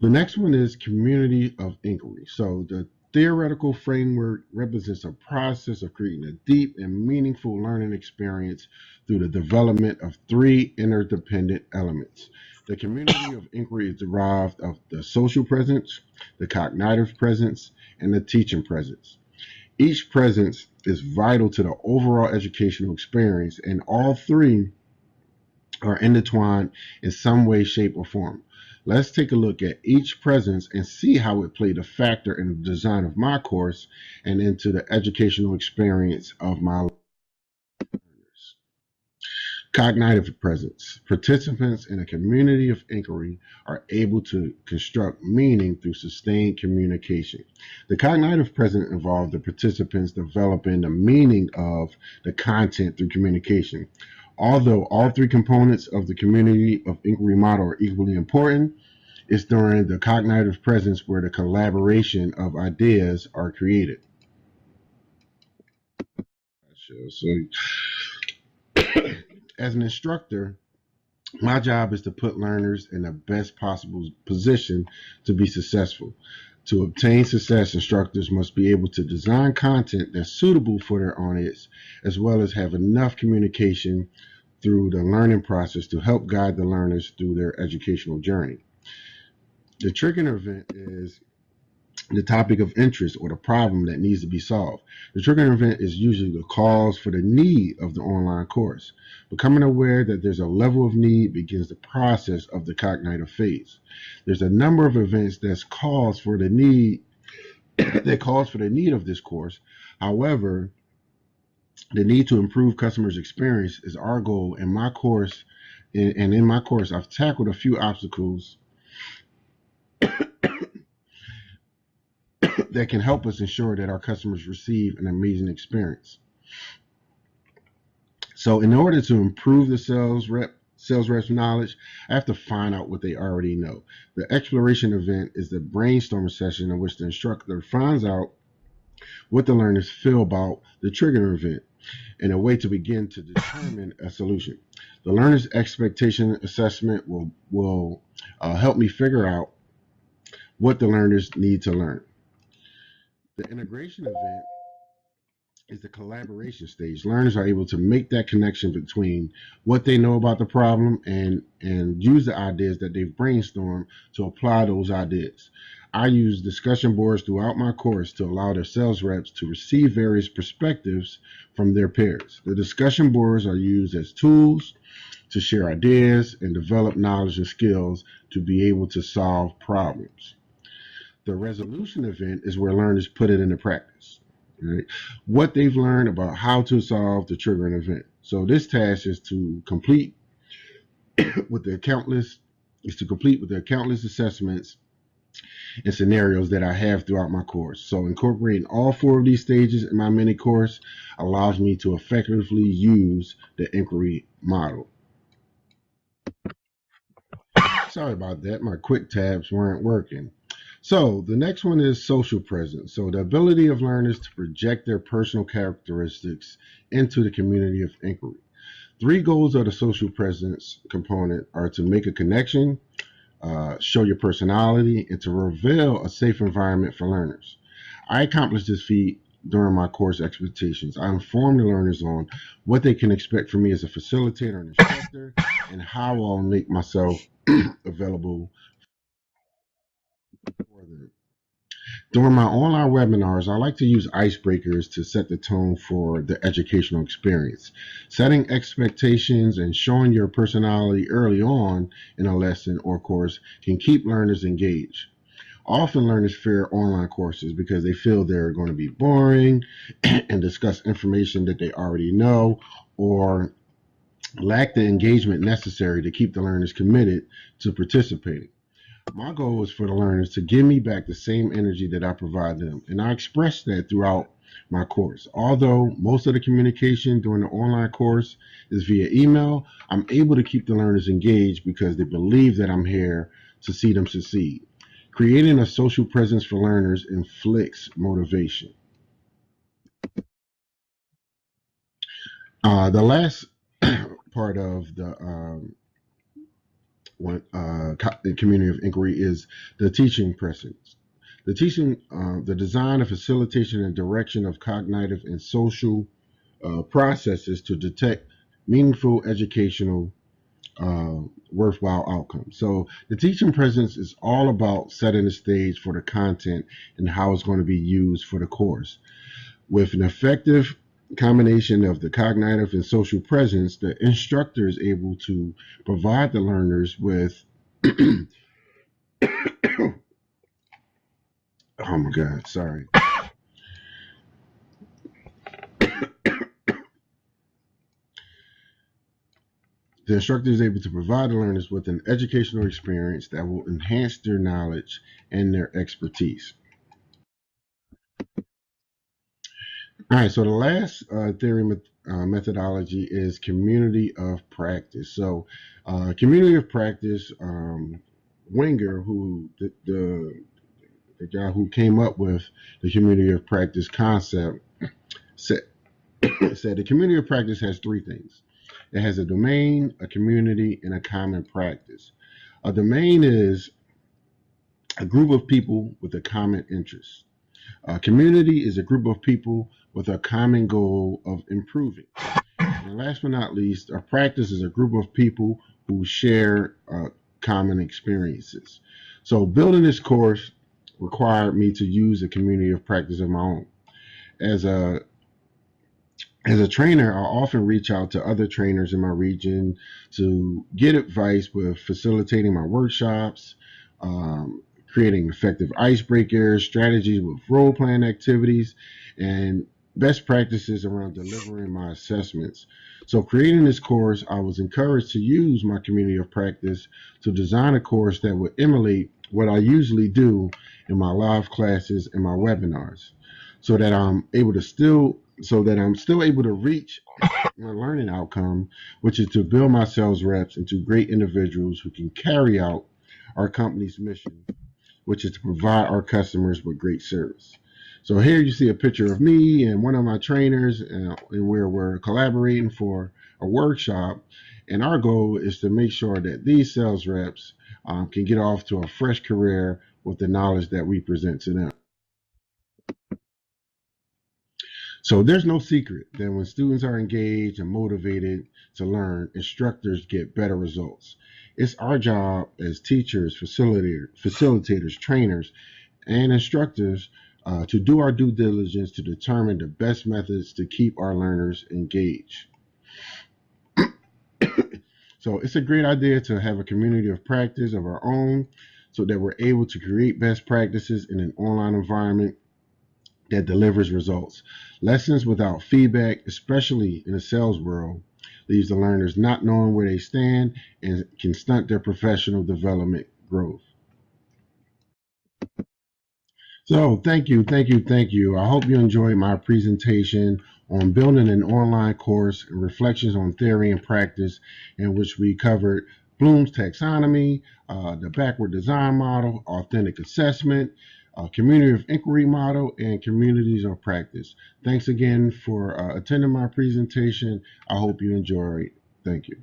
The next one is community of inquiry. So the theoretical framework represents a process of creating a deep and meaningful learning experience through the development of three interdependent elements. The community of inquiry is derived of the social presence, the cognitive presence, and the teaching presence. Each presence is vital to the overall educational experience, and all three are intertwined in some way, shape, or form. Let's take a look at each presence and see how it played a factor in the design of my course and into the educational experience of my learners. Cognitive presence. Participants in a community of inquiry are able to construct meaning through sustained communication. The cognitive presence involves the participants developing the meaning of the content through communication. Although all three components of the community of inquiry model are equally important, it's during the cognitive presence where the collaboration of ideas are created. So, as an instructor, my job is to put learners in the best possible position to be successful. To obtain success, instructors must be able to design content that's suitable for their audience, as well as have enough communication through the learning process to help guide the learners through their educational journey. The triggering event is the topic of interest or the problem that needs to be solved. The triggering event is usually the cause for the need of the online course. Becoming aware that there's a level of need begins the process of the cognitive phase. There's a number of events that's cause for the need that calls for the need of this course. However, the need to improve customers' experience is our goal in my course. And in my course, I've tackled a few obstacles that can help us ensure that our customers receive an amazing experience. So in order to improve the sales reps knowledge, I have to find out what they already know. The exploration event is the brainstorming session in which the instructor finds out what the learners feel about the trigger event and a way to begin to determine a solution. The learner's expectation assessment will help me figure out what the learners need to learn. The integration event is the collaboration stage. Learners are able to make that connection between what they know about the problem and use the ideas that they've brainstormed to apply those ideas. I use discussion boards throughout my course to allow their sales reps to receive various perspectives from their peers. The discussion boards are used as tools to share ideas and develop knowledge and skills to be able to solve problems. The resolution event is where learners put it into practice. Right? What they've learned about how to solve the triggering event. So this task with their countless is to complete with their countless assessments and scenarios that I have throughout my course. So incorporating all four of these stages in my mini course allows me to effectively use the inquiry model. Sorry about that. My quick tabs weren't working. So the next one is social presence. So the ability of learners to project their personal characteristics into the community of inquiry. Three goals of the social presence component are to make a connection, show your personality, and to reveal a safe environment for learners. I accomplished this feat during my course expectations. I informed the learners on what they can expect from me as a facilitator and instructor and how I'll make myself available for them. During my online webinars, I like to use icebreakers to set the tone for the educational experience. Setting expectations and showing your personality early on in a lesson or course can keep learners engaged. Often learners fear online courses because they feel they're going to be boring and discuss information that they already know or lack the engagement necessary to keep the learners committed to participating. My goal is for the learners to give me back the same energy that I provide them, and I express that throughout my course. Although most of the communication during the online course is via email, I'm able to keep the learners engaged because they believe that I'm here to see them succeed. Creating a social presence for learners inflicts motivation. The last part of the community of inquiry is the teaching presence. The design of facilitation and direction of cognitive and social processes to detect meaningful educational worthwhile outcomes. So the teaching presence is all about setting the stage for the content and how it's going to be used for the course. With an effective combination of the cognitive and social presence, the instructor is able to provide the learners with oh my God, sorry. The instructor is able to provide the learners with an educational experience that will enhance their knowledge and their expertise. All right, so the last methodology is community of practice. So, community of practice, Wenger, who the guy who came up with the community of practice concept, said, said the community of practice has three things. It has a domain, a community, and a common practice. A domain is a group of people with a common interest. A community is a group of people with a common goal of improving. And last but not least, a practice is a group of people who share common experiences. So building this course required me to use a community of practice of my own. As a as a trainer, I often reach out to other trainers in my region to get advice with facilitating my workshops, creating effective icebreakers, strategies with role playing activities, and best practices around delivering my assessments. So, creating this course, I was encouraged to use my community of practice to design a course that would emulate what I usually do in my live classes and my webinars, so that I'm still able to reach my learning outcome, which is to build my sales reps into great individuals who can carry out our company's mission, which is to provide our customers with great service. So here you see a picture of me and one of my trainers, and where we're collaborating for a workshop. And our goal is to make sure that these sales reps can get off to a fresh career with the knowledge that we present to them. So there's no secret that when students are engaged and motivated to learn, instructors get better results. It's our job as teachers, facilitators, trainers, and instructors to do our due diligence to determine the best methods to keep our learners engaged. So it's a great idea to have a community of practice of our own so that we're able to create best practices in an online environment that delivers results. Lessons without feedback, especially in the sales world, leaves the learners not knowing where they stand and can stunt their professional development growth. So thank you. I hope you enjoyed my presentation on building an online course and reflections on theory and practice, in which we covered Bloom's taxonomy, the backward design model, authentic assessment, community of inquiry model, and communities of practice. Thanks again for attending my presentation. I hope you enjoyed. Thank you.